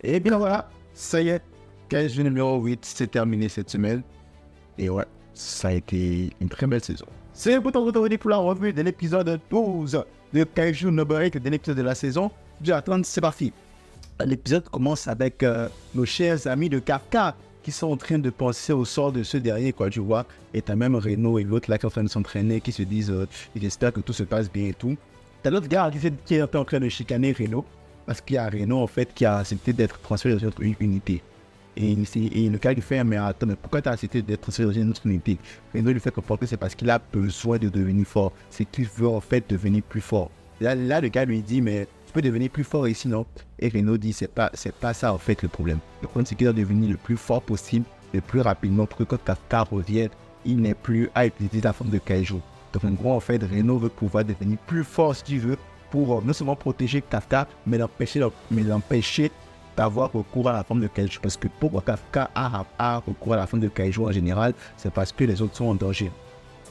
Et bien voilà, ça y est, Kaiju numéro 8, c'est terminé cette semaine. Et ouais, ça a été une très belle saison. C'est pour retrouver pour la revue de l'épisode 12 de Kaiju No Break, de l'épisode de la saison. Je vais attendre, c'est parti. L'épisode commence avec nos chers amis de Kafka qui sont en train de penser au sort de ce dernier, quoi, tu vois. Et t'as même Reno et l'autre là qui sont en train de s'entraîner, qui se disent j'espère que tout se passe bien et tout. T'as l'autre gars qui est en train de chicaner Reno, parce qu'il y a Reno en fait qui a accepté d'être transféré dans une autre unité. Et le gars lui fait mais attends, mais pourquoi tu as accepté d'être transféré dans une autre unité? Reno lui fait comprendre que c'est parce qu'il a besoin de devenir fort. C'est qu'il veut en fait devenir plus fort. Là, le gars lui dit mais tu peux devenir plus fort ici, non? Et Reno dit c'est pas ça en fait le problème. Le problème c'est qu'il doit devenir le plus fort possible, le plus rapidement pour que quand Kafka revienne, il n'ait plus à utiliser la forme de Kaiju. Donc en gros en fait Reno veut pouvoir devenir plus fort si tu veux pour non seulement protéger Kafka mais l'empêcher d'avoir recours à la forme de Kaiju. Parce que pourquoi Kafka a recours à la forme de Kaiju en général, c'est parce que les autres sont en danger.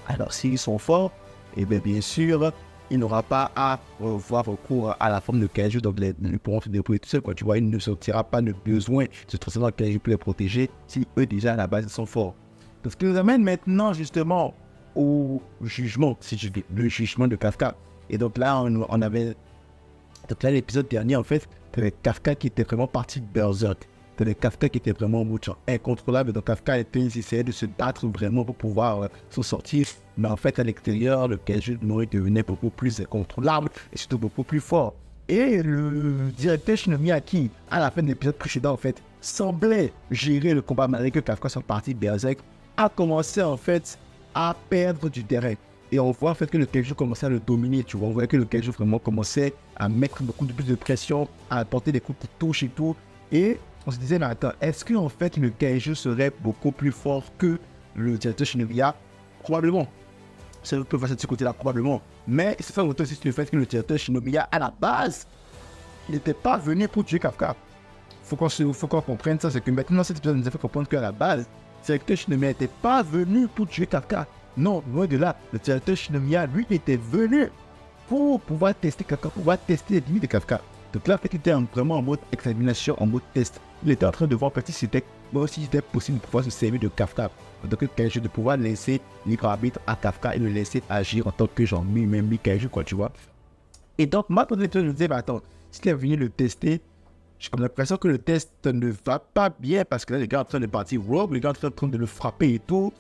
Alors s'ils sont forts, et bien sûr, il n'aura pas à avoir recours à la forme de Kaiju, donc ils pourront se débrouiller tout seuls, quoi. Tu vois, il ne sortira pas de besoin de se transformer en Kaiju pour les protéger si eux déjà à la base ils sont forts. Donc ce qui nous amène maintenant justement au jugement, si je dis, le jugement de Kafka. Et donc là, on avait... Donc là, l'épisode dernier, en fait, c'était Kafka qui était vraiment parti de Berserk. C'était Kafka qui était vraiment en mode incontrôlable. Donc Kafka essayait de se battre vraiment pour pouvoir s'en sortir. Mais en fait, à l'extérieur, le Kaiju Mori devenait beaucoup plus incontrôlable et surtout beaucoup plus fort. Et le directeur Shinomiya qui, à la fin de l'épisode précédent, en fait, semblait gérer le combat malgré que Kafka soit parti de Berserk, a commencé en fait à perdre du terrain. Et on voit en fait que le Kaiju commençait à le dominer, tu vois. On voit que le Kaiju vraiment commençait à mettre beaucoup plus de pression, à apporter des coups qui touchent et tout. Et on se disait, mais attends, est-ce que en fait le Kaiju serait beaucoup plus fort que le directeur Shinomiya? Probablement. Ça peut passer de ce côté-là, probablement. Mais c'est ça aussi sur le fait que le directeur Shinomiya, à la base, il n'était pas venu pour tuer Kafka. Faut qu'on comprenne ça, c'est que maintenant cet épisode nous a fait comprendre qu'à la base, le directeur Shinomiya n'était pas venu pour tuer Kafka. Non, loin de là, le directeur Shinomiya, lui, était venu pour pouvoir tester Kafka, pour pouvoir tester les limites de Kafka. Donc là, en fait, il était vraiment en mode examination, en mode test. Il était en train de voir si c'était possible de pouvoir se servir de Kafka. Donc, Kaiju, de pouvoir laisser libre arbitre à Kafka et le laisser agir en tant que genre Kaiju, quoi, tu vois. Et donc, moi, quand je me disais, bah attends, s'il est venu le tester, j'ai comme l'impression que le test ne va pas bien parce que là, les gars sont en train de partir rogue, les gars sont en train de le frapper et tout.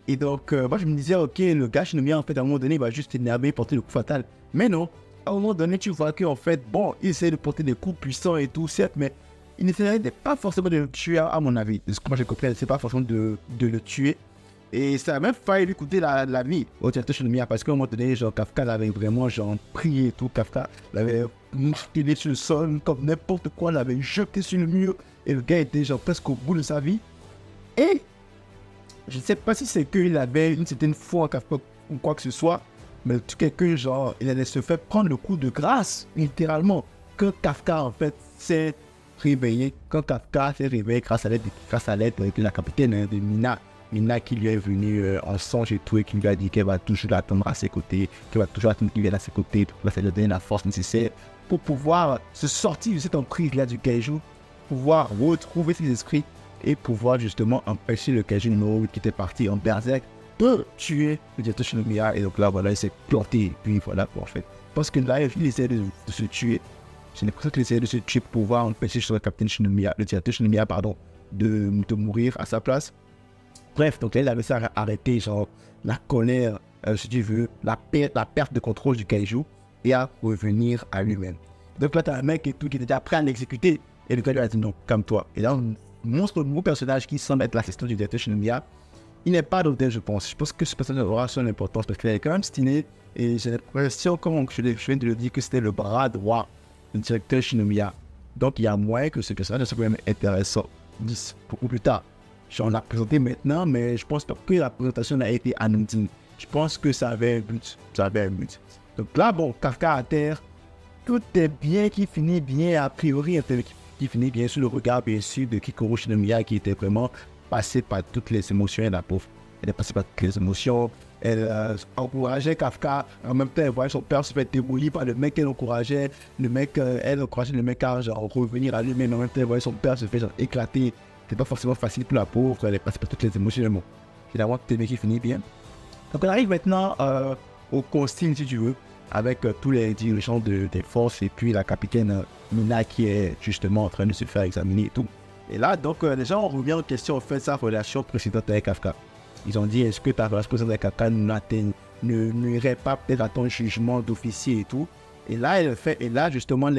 Et donc, moi, je me disais, ok, le gars Shinomiya, en fait, à un moment donné, il va juste énerver et porter le coup fatal. Mais non, à un moment donné, tu vois qu'en fait, bon, il essaie de porter des coups puissants et tout, certes, mais il n'essayait pas forcément de le tuer, à mon avis. De ce que moi j'ai compris, il n'essayait pas forcément de le tuer. Et ça a même failli lui coûter la vie au directeur Shinomiya, parce qu'à un moment donné, genre, Kafka l'avait vraiment, genre, prié et tout. Kafka l'avait musculé sur le sol, comme n'importe quoi, l'avait jeté sur le mur. Et le gars était, genre, presque au bout de sa vie. Et je ne sais pas si c'est qu'il avait une certaine foi en Kafka ou quoi que ce soit, mais tout quelqu'un, genre, il allait se faire prendre le coup de grâce, littéralement, quand Kafka, en fait, s'est réveillé, quand Kafka s'est réveillé grâce à l'aide de la capitaine de Mina qui lui est venue en songe et tout, et qui lui a dit qu'elle va toujours l'attendre à ses côtés, qu'elle va toujours attendre qu'il vienne à ses côtés, pour ça lui donner la force nécessaire pour pouvoir se sortir de cette emprise-là du Kaiju, pouvoir retrouver ses esprits, et pouvoir justement empêcher le Kaiju numéro 8 qui était parti en Berserk de tuer le directeur Shinomiya. Et donc là, voilà, il s'est planté. Et puis voilà, en fait. Parce que là, il essaie de se tuer. J'ai l'impression qu'il essaie de se tuer pour pouvoir empêcher le capitaine Shinomiya, le directeur Shinomiya, pardon, de mourir à sa place. Bref, donc là, il avait réussi à arrêter, genre, la colère, si tu veux, la perte de contrôle du Kaiju et à revenir à lui-même. Donc là, t'as un mec et tout qui était déjà prêt à l'exécuter. Et le gars lui a dit non, calme-toi. Et là, on montre le nouveau personnage qui semble être l'assistant du directeur Shinomiya. Il n'est pas d'hôtel, je pense. Je pense que ce personnage aura son importance parce qu'il est quand même stylé. Et j'ai l'impression, comme je viens de le dire, que c'était le bras droit du directeur Shinomiya. Donc il y a moyen que ce personnage soit quand même intéressant. Beaucoup plus tard. On l'a présenté maintenant, mais je pense pas que la présentation a été anodine. Je pense que ça avait un but. Donc là, bon, Kafka à terre. Tout est bien qui finit bien a priori. Qui finit bien sur le regard, bien sûr, de Kikoru Shinomiya, qui était vraiment passée par toutes les émotions, la pauvre. Elle est passée par toutes les émotions, elle encourageait Kafka. En même temps, elle voyait son père se faire démolir par le mec qu'elle encourageait. Le mec, elle encourageait le mec à genre, revenir à lui-même. En même temps, elle voyait son père se faire genre, éclater. C'était pas forcément facile pour la pauvre. Elle est passée par toutes les émotions. Mais bon, finalement, tout le mec qui finit bien. Donc, on arrive maintenant au consigne, si tu veux, avec tous les dirigeants des forces et puis la capitaine Mina qui est justement en train de se faire examiner et tout. Et là, donc, les gens reviennent en question, en fait, sa relation précédente avec Kafka. Ils ont dit, est-ce que ta relation précédente avec Kafka n'irait pas peut-être à ton jugement d'officier et tout. Et là, justement,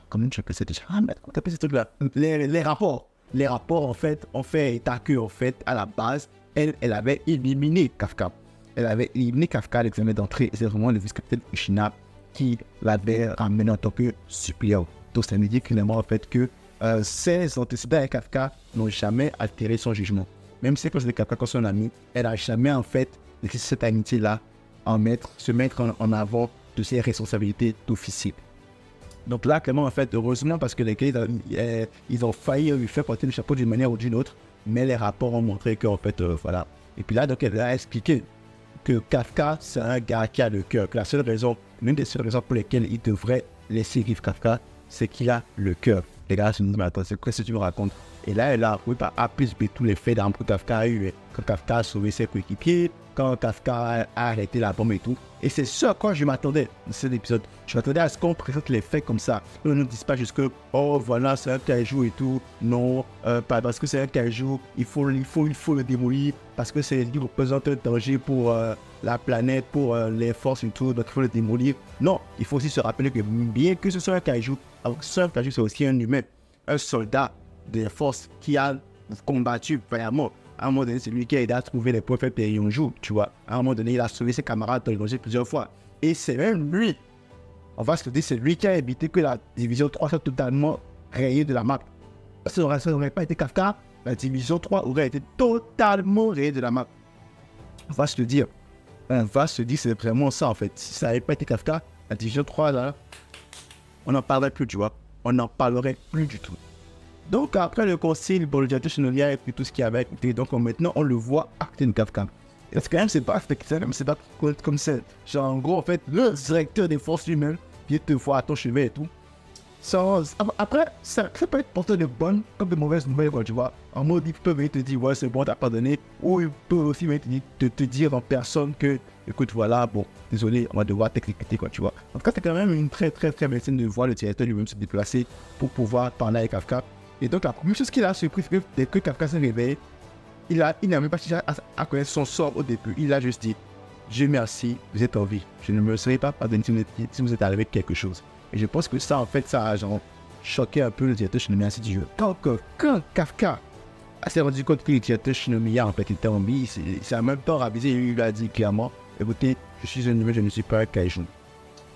comment tu appelles ça déjà? Ah, mais comment tu appelles ce truc-là? Les rapports. Les rapports, en fait, ont fait état que, en fait, à la base, elle avait éliminé Kafka. Elle avait éliminé Kafka à l'examen d'entrée. C'est vraiment le vice-capitaine Kushina qui l'avait ramené en tant que suppléant. Donc, ça me dit clairement, en fait, que ses antécédents avec Kafka n'ont jamais altéré son jugement. Même si c'est Kafka comme son ami, elle n'a jamais, en fait, laissé cette amitié-là se mettre en avant de ses responsabilités d'officier. Donc là, clairement, en fait, heureusement, parce que les gars, ils ont failli lui faire porter le chapeau d'une manière ou d'une autre, mais les rapports ont montré qu'en fait, voilà. Et puis là, donc, elle a expliqué que Kafka, c'est un gars qui a le cœur. Que l'une des seules raisons pour lesquelles il devrait laisser vivre Kafka, c'est qu'il a le cœur. Les gars se disent, mais attends, c'est quoi ce que tu me racontes? Et là, elle a appris par A plus B tous les faits d'armes que Kafka a eu. Quand Kafka a sauvé ses coéquipiers, quand Kafka a arrêté la bombe et tout. Et c'est ce à quoi je m'attendais dans cet épisode. Je m'attendais à ce qu'on présente les faits comme ça. On ne dit pas juste que, oh voilà, c'est un kaiju et tout. Non, parce que c'est un kaiju, il faut le démolir. Parce que il représente un danger pour la planète, pour les forces et tout. Donc il faut le démolir. Non, il faut aussi se rappeler que bien que ce soit un kaiju, c'est aussi un humain. Un soldat des forces qui a combattu vaillamment. À un moment donné, c'est lui qui a aidé à trouver les prophètes de Yonju, tu vois. À un moment donné, il a sauvé ses camarades dans le danger plusieurs fois. Et c'est même lui, on va se le dire, c'est lui qui a évité que la division 3 soit totalement rayée de la map. Si ça n'aurait pas été Kafka, la division 3 aurait été totalement rayée de la map. On va se le dire. C'est vraiment ça en fait. Si ça n'avait pas été Kafka, la division 3, là, on n'en parlerait plus, tu vois. On n'en parlerait plus du tout. Donc après le concile, le directeur Shinoria et puis tout ce qu'il y avait, donc maintenant on le voit acter une Kafka. Et parce que quand même c'est pas comme ça. Genre en gros en fait le directeur des forces lui-même vient te voir à ton chevet et tout. Après ça peut être porteur de bonnes comme de mauvaises nouvelles quoi, tu vois. En mode il peut venir te dire ouais c'est bon t'as pardonné, ou il peut aussi venir te dire en personne que écoute voilà bon désolé on va devoir t'exécuter quoi tu vois. En tout cas c'est quand même une très très très belle scène de voir le directeur lui-même se déplacer pour pouvoir parler avec Kafka. Et donc la première chose qu'il a surpris, c'est que dès que Kafka s'est réveillé, il n'a même pas cherché à connaître son sort au début. Il a juste dit, Dieu merci, vous êtes en vie. Je ne me serais pas pardonné si vous êtes arrivé avec quelque chose. Et je pense que ça, en fait, ça a genre choqué un peu le directeur Shinomiya du jeu. Quand Kafka s'est rendu compte que le directeur Shinomiya, en fait, était en vie, c'est en même temps ravisé. Il lui a dit clairement, écoutez, je suis un humain, je ne suis pas un kaiju.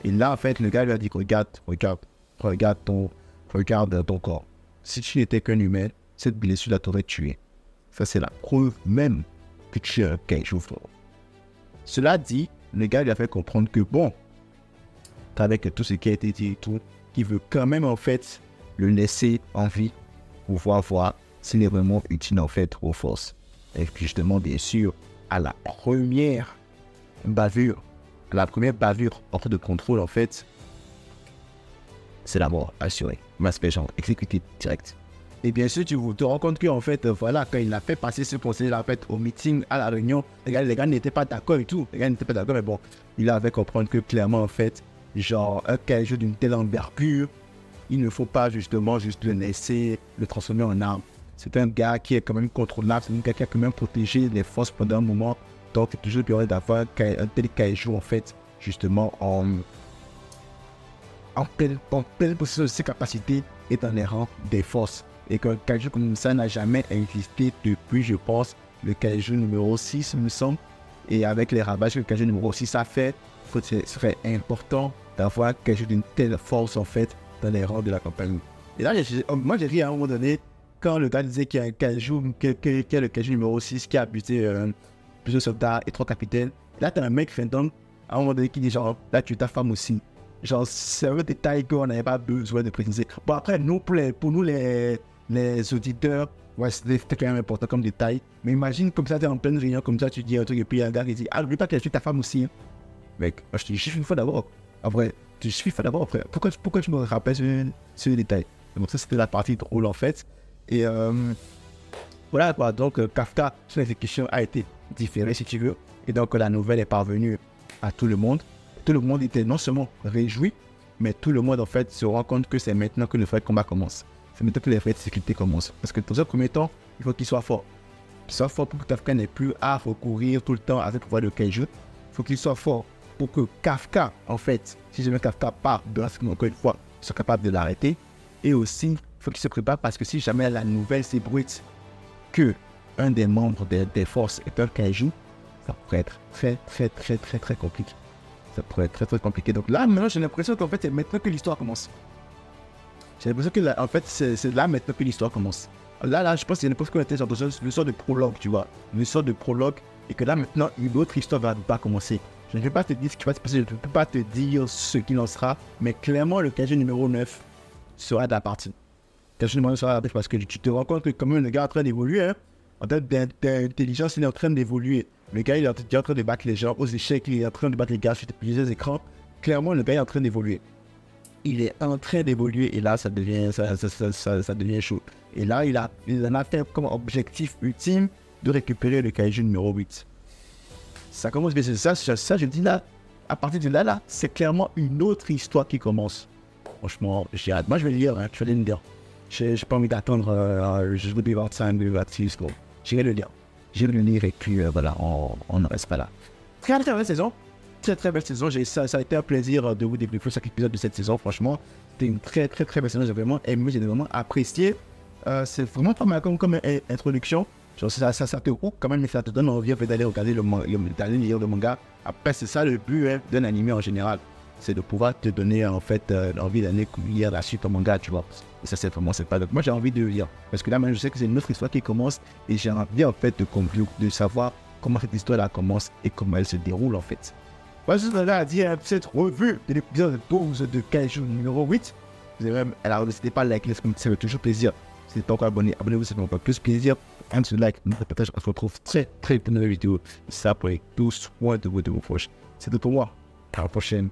Et là, en fait, le gars lui a dit, regarde ton corps. Si tu n'étais qu'un humain, cette blessure t'aurait tué. Ça, c'est la preuve même que tu es un kaiju. Cela dit, le gars lui a fait comprendre que bon, avec tout ce qui a été dit et tout, qu'il veut quand même en fait le laisser en vie pour voir s'il est vraiment utile en fait aux forces. Et puis justement, bien sûr, à la première bavure hors de contrôle en fait, c'est la mort assurée. M'aspect genre exécuté direct. Et bien sûr, tu te rends compte qu'en fait, voilà, quand il a fait passer ce conseil-là, en fait, au meeting, à la réunion, les gars n'étaient pas d'accord et tout. Les gars n'étaient pas d'accord, mais bon, il avait comprendre que clairement, en fait, genre, un kaiju d'une telle envergure, il ne faut pas justement juste le laisser le transformer en arme. C'est un gars qui est quand même contrôlable, c'est un gars qui a quand même protégé les forces pendant un moment. Donc, c'est toujours bien d'avoir un tel kaiju, en fait, justement, en pleine possession de ses capacités et dans les rangs des forces. Et qu'un kaiju comme ça n'a jamais existé depuis, je pense, le kaiju numéro 6, me semble. Et avec les ravages que le kaiju numéro 6 a fait, ce serait important d'avoir un kaiju d'une telle force, en fait, dans les rangs de la compagnie. Et là, moi, j'ai ri à un moment donné, quand le gars disait qu'il y a un kaiju, qu'il y a le kaiju numéro 6 qui a buté plusieurs soldats et 3 capitaines. Là, t'as un mec fantôme, à un moment donné, qui dit genre, là, tu es ta femme aussi. Genre, c'est un détail qu'on n'avait pas besoin de préciser. Bon, après, pour nous, les auditeurs, Ouais, c'était quand même important comme détail. Mais imagine comme ça, t'es en pleine réunion, comme ça, tu dis un truc, et puis il y a un gars qui dit, ah, n'oublie pas qu'elle tue ta femme aussi. Hein. Mec, moi, je te dis, je suis une fois d'abord. Après, je suis une fois d'abord, après. Pourquoi je me rappelle ce détail? Donc ça, c'était la partie drôle, en fait. Et voilà, quoi. Donc, Kafka, son exécution a été différée, si tu veux. Et donc, la nouvelle est parvenue à tout le monde. Tout le monde était non seulement réjoui, mais tout le monde, en fait, se rend compte que c'est maintenant que le vrai combat commence. C'est maintenant que les vraies difficultés commencent. Parce que dans un premier temps, il faut qu'il soit fort. Qu'il soit fort pour que Kafka n'ait plus à recourir tout le temps à cette voie de Kaiju. Il faut qu'il soit fort pour que Kafka, en fait, si jamais Kafka part drastiquement encore une fois, soit capable de l'arrêter. Et aussi, il faut qu'il se prépare parce que si jamais la nouvelle s'ébruite que un des membres des forces est un Kaiju, ça pourrait être très compliqué. Ça pourrait être très compliqué. Donc là, maintenant, j'ai l'impression qu'en fait, c'est maintenant que l'histoire commence. J'ai l'impression que là, en fait, c'est là maintenant que l'histoire commence. Là, je pense qu'il y a n'importe quoi, genre une sorte de prologue, tu vois. Une sorte de prologue, et que là, maintenant, une autre histoire va pas commencer. Je ne vais pas te dire ce qui va se passer, je ne peux pas te dire ce qu'il en sera, mais clairement, le Kaiju numéro 9 sera de la partie. Le Kaiju numéro 9 sera de la partie parce que tu te rends compte que, comme le gars est en train d'évoluer, hein, en termes d'intelligence, il est en train d'évoluer. Le gars, il est en train de battre les gens aux échecs, il est en train de battre les gars sur plusieurs écrans. Clairement, le gars est en train d'évoluer. Il est en train d'évoluer et là, ça devient chaud. Et là, il en a fait comme objectif ultime de récupérer le Kaiju numéro 8. Ça commence bien, c'est ça, je dis là, à partir de là, c'est clairement une autre histoire qui commence. Franchement, j'ai hâte. Moi, je vais le lire, hein, je vais le lire. J'ai pas envie d'attendre, je vais be about time, j'irai le lire. J'irai le lire et puis voilà, on ne reste pas là. Très belle saison. Très belle saison. Ça a été un plaisir de vous débriefer chaque épisode de cette saison. Franchement, c'était une très belle saison. J'ai vraiment aimé, j'ai vraiment apprécié. C'est vraiment pas mal comme introduction. Genre, ça te coupe quand même, mais ça te donne envie en fait, d'aller regarder d'aller lire le manga. Après, c'est ça le but hein, d'un animé en général. C'est de pouvoir te donner en fait envie d'aller lire la suite au manga, tu vois. Et ça, c'est vraiment pas. Donc, moi, j'ai envie de lire. Parce que là, maintenant, je sais que c'est une autre histoire qui commence. Et j'ai envie en fait de savoir comment cette histoire-là commence et comment elle se déroule en fait. Moi, je suis là à dire cette revue de l'épisode 12 de Kaiju numéro 8. Alors, n'hésitez pas à liker, ça fait toujours plaisir. Si vous n'êtes pas encore abonné, abonnez-vous, ça fait encore plus plaisir. Un petit like, notre partage, on se retrouve très vite dans la vidéo. Ça pour tous soin de vos proches. C'est tout pour moi. À la prochaine.